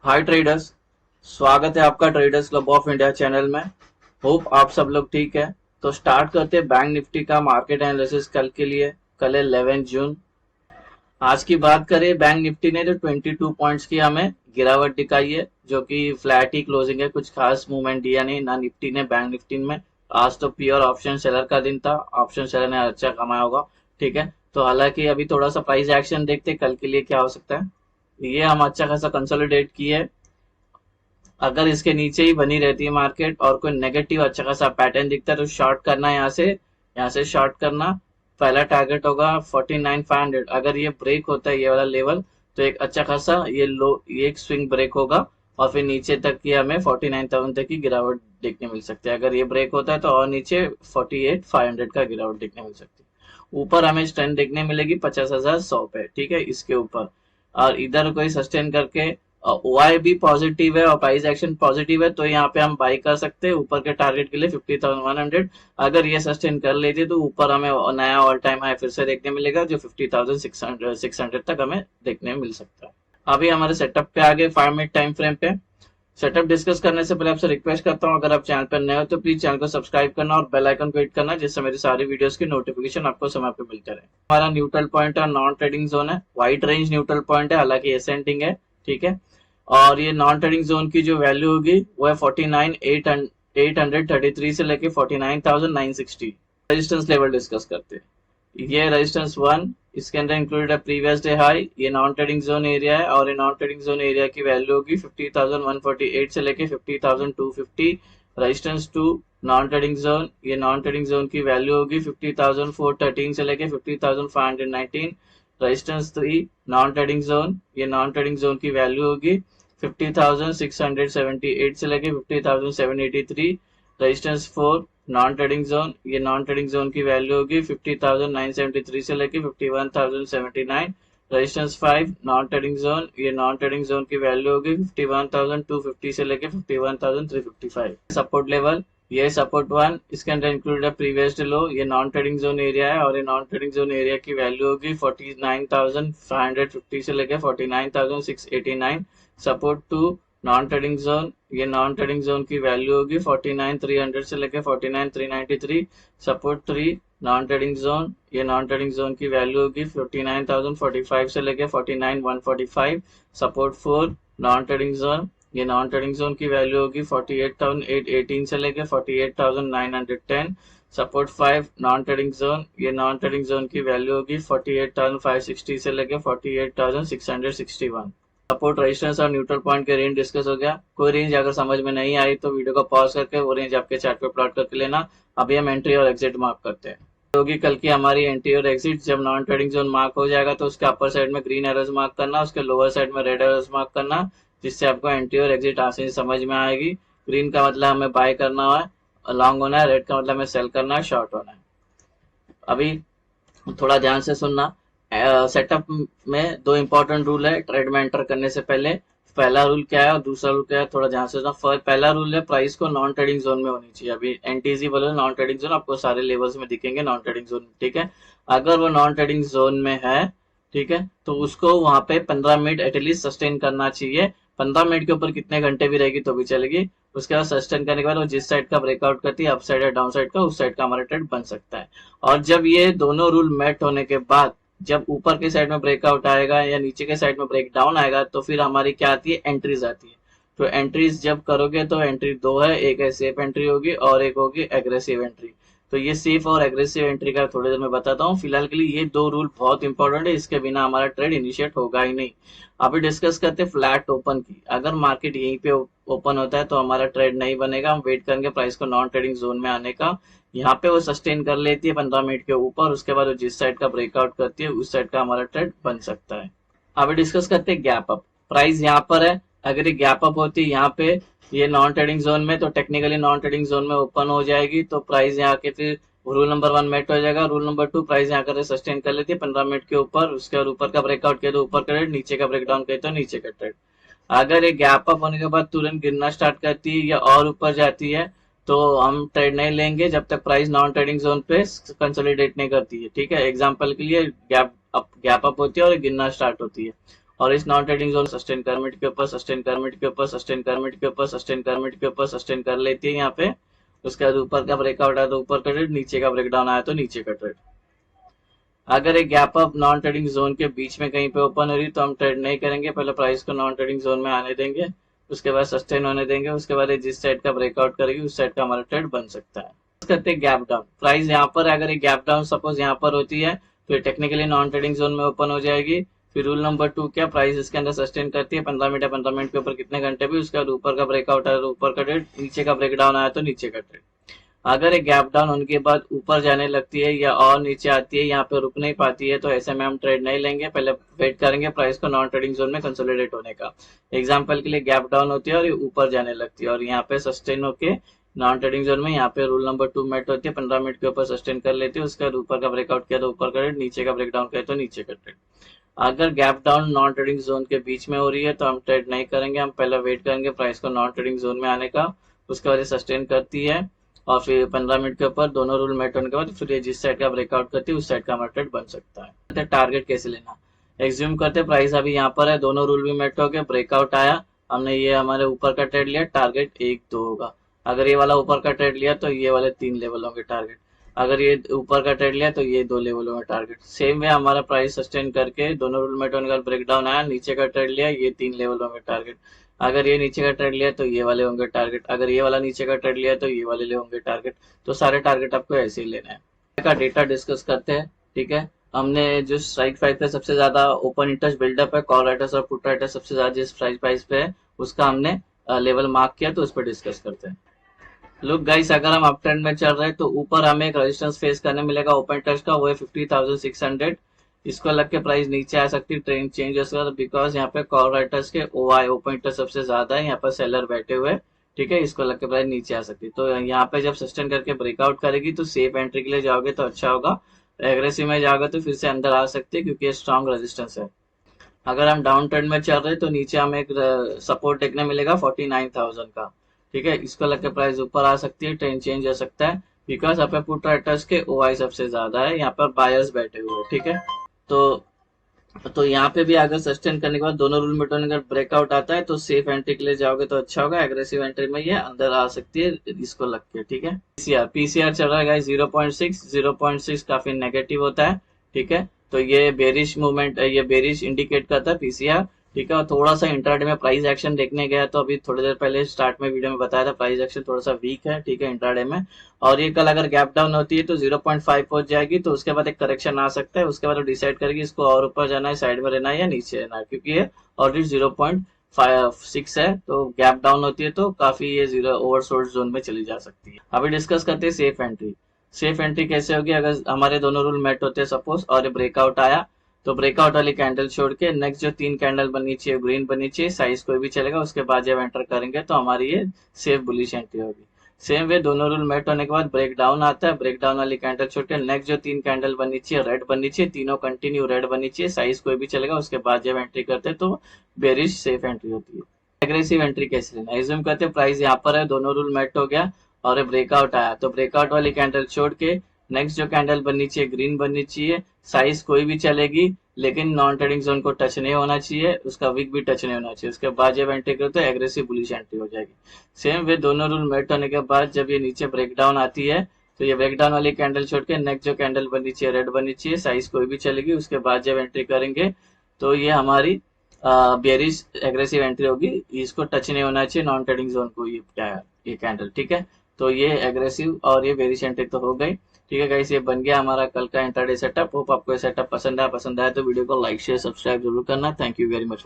हाय traders. स्वागत है आपका traders club of India channel में। होप आप सब लोग ठीक है। तो स्टार्ट करते हैं बैंक निफ्टी का मार्केट एनालिसिस कल के लिए। कल है 11 जून। आज की बात करें बैंक निफ्टी ने तो 22 पॉइंट्स की हमें गिरावट दिखाई है, जो कि फ्लैट ही क्लोजिंग है, कुछ खास मूवमेंट दिया नहीं ना निफ्टी ने बैंक निफ्टी में। आज तो प्योर ऑप्शन सेलर का दिन था, ऑप्शन सेलर ने अच्छा कमाया होगा। ठीक है, तो हालांकि अभी थोड़ा सा प्राइस एक्शन देखते हैं कल के लिए क्या हो सकता है। ये हम अच्छा खासा कंसोलिडेट किए। अगर इसके नीचे ही बनी रहती है मार्केट और कोई नेगेटिव अच्छा खासा पैटर्न दिखता है तो शॉर्ट करना है। यहाँ से शॉर्ट करना। पहला टारगेट होगा 49,500। अगर ये ब्रेक होता है ये वाला लेवल तो एक अच्छा खासा ये एक स्विंग ब्रेक होगा और फिर नीचे तक की हमें 49,000 तक की गिरावट देखने मिल सकती है। अगर ये ब्रेक होता है तो और नीचे 48,500 का गिरावट देखने मिल सकती है। ऊपर हमें स्ट्रेंथ देखने मिलेगी 50,100 पे। ठीक है, इसके ऊपर और इधर कोई सस्टेन करके वाई भी पॉजिटिव है और प्राइस एक्शन पॉजिटिव है तो यहाँ पे हम बाई कर सकते हैं ऊपर के टारगेट के लिए 50,100। अगर ये सस्टेन कर लेती है तो ऊपर हमें नया ऑल टाइम हाई फिर से देखने मिलेगा जो 50,600 तक हमें देखने मिल सकता है। अभी हमारे सेटअप पे आगे 5 मिनट टाइम फ्रेम पे सेटअप डिस्कस करने से पहले आपसे रिक्वेस्ट करता हूँ, अगर आप चैनल पर नए हो तो प्लीज चैनल को सब्सक्राइब करना और बेल आइकन को हिट करना, जिससे मेरी सारी वीडियोस की नोटिफिकेशन आपको समय पे मिलते रहे। हमारा न्यूट्रल पॉइंट है, नॉन ट्रेडिंग जोन है, वाइड रेंज न्यूट्रल पॉइंट है, हालांकि एसेंडिंग है। ठीक है, और ये नॉन ट्रेडिंग जोन की जो वैल्यू होगी वो है 49,833 से लेके 49,960। रेजिस्टेंस लेवल डिस्कस करते हैं। ये रेजिस्टेंस 1, इसके अंदर इंक्लूडेड है प्रीवियस डे हाई। ये नॉन ट्रेडिंग जोन एरिया है और ये नॉन ट्रेडिंग जोन एरिया की वैल्यू होगी 50,148 से लेके 50,250। रेजिस्टेंस 2, नॉन ट्रेडिंग जोन, ये नॉन ट्रेडिंग जोन की वैल्यू होगी 50,413 से लेके 50,519। रेजिस्टेंस 3, नॉन ट्रेडिंग जोन, ये नॉन ट्रेडिंग जोन की वैल्यू होगी 50,678 से लेके 50,783। रेजिस्टेंस 4, नॉन ट्रेडिंग जोन, ये नॉन ट्रेडिंग जोन की वैल्यू होगी 50,973 से लेके 51,079। रेजिस्टेंस 5, नॉन ट्रेडिंग जोन, ये नॉन ट्रेडिंग जोन की वैल्यू होगी 51,250 से लेके 51,355। सपोर्ट लेवल, ये सपोर्ट 1, इसके अंदर इंक्लूडेड है प्रीवियस लो। ये नॉन ट्रेडिंग जोन एरिया है और ये नॉन ट्रेडिंग जोन एरिया की वैल्यू होगी 49,550 से लेके 49,689। सपोर्ट 2, नॉन ट्रेडिंग जोन, ये नॉन ट्रेडिंग जोन की वैल्यू होगी 49,300 से लेके 49,393। सपोर्ट 3, नॉन ट्रेडिंग जोन, ये नॉन ट्रेडिंग जोन की वैल्यू होगी 49,045 से लेके 49,145। सपोर्ट 4, नॉन ट्रेडिंग जोन, ये नॉन ट्रेडिंग जोन की वैल्यू होगी 48,818 से लेके 48,910। सपोर्ट 5, नॉन ट्रेडिंग जोन, ये नॉन ट्रेडिंग जोन की वैल्यू होगी 48,560 से लेके 48,661। सपोर्ट, रेजिस्टेंस और न्यूट्रल पॉइंट के रेंज डिस्कस हो गया। कोई रेंज अगर समझ में नहीं आई तो वीडियो को पॉज करके वो रेंज आपके चार्ट पे प्लॉट करके लेना। अभी हम एंट्री और एग्जिट मार्क करते हैं। होगी कल की हमारी एंट्री और एग्जिट। जब नॉन ट्रेडिंग जोन मार्क हो जाएगा तो उसके अपर साइड में ग्रीन एरोज मार्क करना, उसके लोअर साइड में रेड एरोज मार्क करना, जिससे आपको एंट्री और एग्जिट आसानी से समझ में आएगी। ग्रीन का मतलब हमें बाय करना है, लॉन्ग होना है, रेड का मतलब हमें सेल करना है, शॉर्ट होना है। अभी थोड़ा ध्यान से सुनना। सेटअप में दो इंपॉर्टेंट रूल है ट्रेड में एंटर करने से पहले। पहला रूल क्या है और दूसरा रूल क्या है, थोड़ा ध्यान से सुनना। पहला रूल है प्राइस को नॉन ट्रेडिंग जोन में होनी चाहिए। अभी एनटीजी बोले नॉन ट्रेडिंग जोन, आपको सारे लेवल्स में दिखेंगे नॉन ट्रेडिंग जोन। ठीक है, अगर वो नॉन ट्रेडिंग जोन में है, ठीक है, तो उसको वहां पे 15 मिनट एटलीस्ट सस्टेन करना चाहिए। 15 मिनट के ऊपर कितने घंटे भी रहेगी तो भी चलेगी। उसके बाद सस्टेन करने के बाद वो जिस साइड का ब्रेकआउट करती है, अप साइड या डाउन साइड का, उस साइड का हमारा ट्रेड बन सकता है। और जब ये दोनों रूल मेट होने के बाद जब ऊपर के साइड में ब्रेकआउट आएगा या नीचे के साइड में ब्रेक डाउन आएगा तो फिर हमारी क्या आती है, एंट्रीज आती है। तो एंट्रीज जब करोगे तो एंट्री दो है, एक है सेफ एंट्री होगी और एक होगी एग्रेसिव एंट्री। तो ये सेफ और एग्रेसिव एंट्री का थोड़ी देर में बताता हूँ। फिलहाल के लिए ये दो रूल बहुत इंपॉर्टेंट है, इसके बिना हमारा ट्रेड इनिशिएट होगा ही नहीं। अभी डिस्कस करते हैं फ्लैट ओपन की। अगर मार्केट यहीं पे ओपन होता है तो हमारा ट्रेड नहीं बनेगा, हम वेट करेंगे प्राइस को नॉन ट्रेडिंग जोन में आने का। यहाँ पे वो सस्टेन कर लेती है 15 मिनट के ऊपर, उसके बाद वो जिस साइड का ब्रेकआउट करती है उस साइड का हमारा ट्रेड बन सकता है। अभी डिस्कस करते हैं गैप अप। प्राइस यहाँ पर है, अगर ये गैप अप होती है यहाँ पे ये नॉन ट्रेडिंग जोन में तो टेक्निकली नॉन ट्रेडिंग जोन में ओपन हो जाएगी, तो प्राइस यहाँ के फिर रूल नंबर 1 मेट हो जाएगा। रूल नंबर 2, प्राइस यहाँ कर सस्टेन कर लेती है 15 मिनट के ऊपर, उसके बाद ऊपर का ब्रेकआउट किया तो ऊपर का ट्रेड, नीचे का ब्रेकडाउन किया तो नीचे का ट्रेड। अगर ये गैप अप होने के बाद तुरंत गिरना स्टार्ट करती है या और ऊपर जाती है तो हम ट्रेड नहीं लेंगे जब तक प्राइस नॉन ट्रेडिंग जोन पे कंसोलिडेट नहीं करती है। ठीक है, एग्जांपल के लिए गैप अप होती है और गिरना स्टार्ट होती है, और इस नॉन ट्रेडिंग जोन सस्टेन करमिट के ऊपर सस्टेन करमिट के ऊपर सस्टेन करमिट के ऊपर सस्टेन करमिट के ऊपर सस्टेन कर लेती है यहाँ पे। उसके बाद ऊपर का ब्रेकआउट आया तो ऊपर का ट्रेड, नीचे का ब्रेकडाउन आया तो नीचे का ट्रेड। अगर एक gap up non trading zone के बीच में कहीं पे ओपन हो रही तो हम ट्रेड नहीं करेंगे, पहले प्राइस को नॉन ट्रेडिंग जोन में आने देंगे, उसके बाद सस्टेन होने देंगे, उसके बाद जिस साइड का ब्रेकआउट करेगी उस साइड का हमारा ट्रेड बन सकता है। करते हैं गैप डाउन। प्राइस यहाँ पर अगर एक गैप डाउन सपोज यहाँ पर होती है तो ये टेक्निकली नॉन ट्रेडिंग जोन में ओपन हो जाएगी। फिर रूल नंबर 2 क्या, प्राइस इसके अंदर सस्टेन करती है 15 मिनट या 15 मिनट के ऊपर कितने घंटे भी, उसके बाद ऊपर का ब्रेकआउट आया तो ऊपर का ट्रेड, नीचे का ब्रेकडाउन आया तो नीचे का ट्रेड। अगर एक गैप डाउन होने के बाद ऊपर जाने लगती है या और नीचे आती है, यहाँ पे रुक नहीं पाती है, तो ऐसे में हम ट्रेड नहीं लेंगे, पहले वेट करेंगे प्राइस को नॉन ट्रेडिंग जोन में कंसोलिडेट होने का। एग्जांपल के लिए गैप डाउन होती है और ये ऊपर जाने लगती है और यहाँ पे सस्टेन होके नॉन ट्रेडिंग जोन में यहाँ पे रूल नंबर 2 मेट होती है, 15 मिनट के ऊपर सस्टेन कर लेती है, उसके बाद ऊपर का ब्रेकआउट किया तो ऊपर का ट्रेड, नीचे का ब्रेकडाउन किया तो नीचे का ट्रेड। अगर gap down non trading zone के बीच में हो रही है तो हम ट्रेड नहीं करेंगे, हम पहले वेट करेंगे प्राइस को नॉन ट्रेडिंग जोन में आने का, उसके बाद सस्टेन करती है और फिर 15 मिनट के ऊपर दोनों रूल मेट होने के बाद फिर ये जिस साइड का ब्रेकआउट करती है उस साइड का हमारा ट्रेड बन सकता है। टारगेट कैसे लेना, एग्ज्यूम करते प्राइस अभी यहाँ पर है, दोनों रूल भी मेट हो गए, ब्रेकआउट आया, हमने ये हमारे ऊपर का ट्रेड लिया, टारगेट 1-2 होगा। अगर ये वाला ऊपर का ट्रेड लिया तो ये वाले 3 लेवल होंगे टारगेट, अगर ये ऊपर का ट्रेड लिया तो ये 2 लेवल होंगे टारगेट। सेम वे हमारा प्राइस सस्टेन करके दोनों रूल मेट होने का ब्रेकडाउन आया, नीचे का ट्रेड लिया, ये 3 लेवल होंगे टारगेट। अगर ये नीचे का ट्रेड लिया तो ये वाले होंगे टारगेट, अगर ये वाला नीचे का ट्रेड लिया तो ये वाले होंगे टारगेट। तो सारे टारगेट आपको ऐसे ही लेना है। का डेटा डिस्कस करते हैं, ठीक है। हमने जो स्ट्राइक प्राइस पे सबसे ज्यादा ओपन इंटरेस्ट बिल्डअप है, कॉल राइटर्स और पुट राइटर्स सबसे ज्यादा जिस स्ट्राइक प्राइस पे है उसका हमने लेवल मार्क किया, तो उस पर डिस्कस करते हैं। लुक गाइस, अगर हम अप ट्रेंड में चल रहे हैं तो ऊपर हमें एक रेजिस्टेंस फेस करने मिलेगा ओपन इंटरेस्ट का, वो है 50,600। इसको लग के प्राइस नीचे आ सकती है, ट्रेंड चेंज हो सकता है, बिकॉज यहाँ पे कॉल राइटर्स के ओआई ओपन इंटरेस्ट सबसे ज्यादा है, यहाँ पर सेलर बैठे हुए, ठीक है। इसको लग के प्राइस नीचे आ सकती है, तो यहाँ पे जब सस्टेन करके ब्रेकआउट करेगी तो सेफ एंट्री के लिए जाओगे तो अच्छा होगा, एग्रेसिव में जाओगे तो फिर से अंदर आ सकती है क्योंकि ये स्ट्रॉन्ग रेजिस्टेंस है। अगर हम डाउन ट्रेंड में चल रहे हैं तो नीचे हमें एक सपोर्ट देखने मिलेगा 49,000 का, ठीक है। इसको लग के प्राइस ऊपर आ सकती है, ट्रेंड चेंज हो सकता है, बिकॉज यहाँ पे पुट राइटर्स के ओआई सबसे ज्यादा है, यहाँ पर बायर्स बैठे हुए हैं, ठीक है। तो यहाँ पे भी अगर सस्टेन करने के बाद दोनों रूल मेट होने का ब्रेकआउट आता है तो सेफ एंट्री के लिए जाओगे तो अच्छा होगा, एग्रेसिव एंट्री में ये अंदर आ सकती है इसको लग के, ठीक है। पीसीआर चल रहा है 0.6 काफी नेगेटिव होता है, ठीक है। तो ये बेरिश मूवमेंट, ये बेरिश इंडिकेट करता है पीसीआर, ठीक है। और थोड़ा सा इंट्राडे में प्राइस एक्शन देखने गया तो अभी थोड़ी देर पहले स्टार्ट में वीडियो में बताया था प्राइस एक्शन थोड़ा सा वीक है, ठीक है, इंट्राडे में। और ये कल अगर गैप डाउन होती है तो 0.5 पहुंच जाएगी, तो उसके बाद एक करेक्शन आ सकता है, उसके बाद डिसाइड करेगी इसको और ऊपर जाना है, साइड में रहना है या नीचे रहना है, क्योंकि ये ऑलरेडी 0.56 है, तो गैप डाउन होती है तो काफी ये जीरो ओवरसोल्ड जोन में चली जा सकती है। अभी डिस्कस करते हैं सेफ एंट्री। सेफ एंट्री कैसे होगी, अगर हमारे दोनों रूल मेट होते हैं सपोज और ये ब्रेकआउट आया तो ब्रेकआउट वाली कैंडल छोड़ के नेक्स्ट जो 3 कैंडल बननी चाहिए, ग्रीन बननी चाहिए, साइज कोई भी चलेगा, उसके बाद जब एंटर करेंगे तो हमारी ये सेफ बुलिश एंट्री होगी। सेम वे दोनों रूल मेट होने के बाद ब्रेक डाउन आता है, ब्रेक डाउन वाली कैंडल छोड़ के नेक्स्ट जो 3 कैंडल बननी चाहिए रेड बननी चाहिए, तीनों कंटिन्यू रेड बननी चाहिए, साइज कोई भी चलेगा, उसके बाद जब एंट्री करते हैं तो बेरिश सेफ एंट्री होती है। एग्रेसिव एंट्री कैसे लेना, एज्यूम करते प्राइस यहाँ पर है, दोनों रूल मेट हो गया और ब्रेकआउट आया, तो ब्रेकआउट वाली कैंडल छोड़ के नेक्स्ट जो कैंडल बननी चाहिए ग्रीन बननी चाहिए, साइज कोई भी चलेगी, लेकिन नॉन ट्रेडिंग जोन को टच नहीं होना चाहिए, उसका विक भी टच नहीं होना चाहिए, उसके बाद जब एंट्री करो तो एग्रेसिव बुलिश एंट्री हो जाएगी। सेम वे दोनों रूल मेट होने के बाद जब ये नीचे ब्रेकडाउन आती है तो ये ब्रेकडाउन वाली कैंडल छोड़ के नेक्स्ट जो कैंडल बननी चाहिए रेड बननी चाहिए, साइज कोई भी चलेगी, उसके बाद जब एंट्री करेंगे तो ये हमारी बेरिश एग्रेसिव एंट्री होगी, इसको टच नहीं होना चाहिए नॉन ट्रेडिंग जोन को, ये कैंडल, ठीक है। तो ये एग्रेसिव और ये बेरिश एंट्री तो हो गई, ठीक है गाइस। ये बन गया हमारा कल का इंट्राडे सेटअप। होप आपको ये सेटअप पसंद आया तो वीडियो को लाइक शेयर सब्सक्राइब जरूर करना। Thank you very much.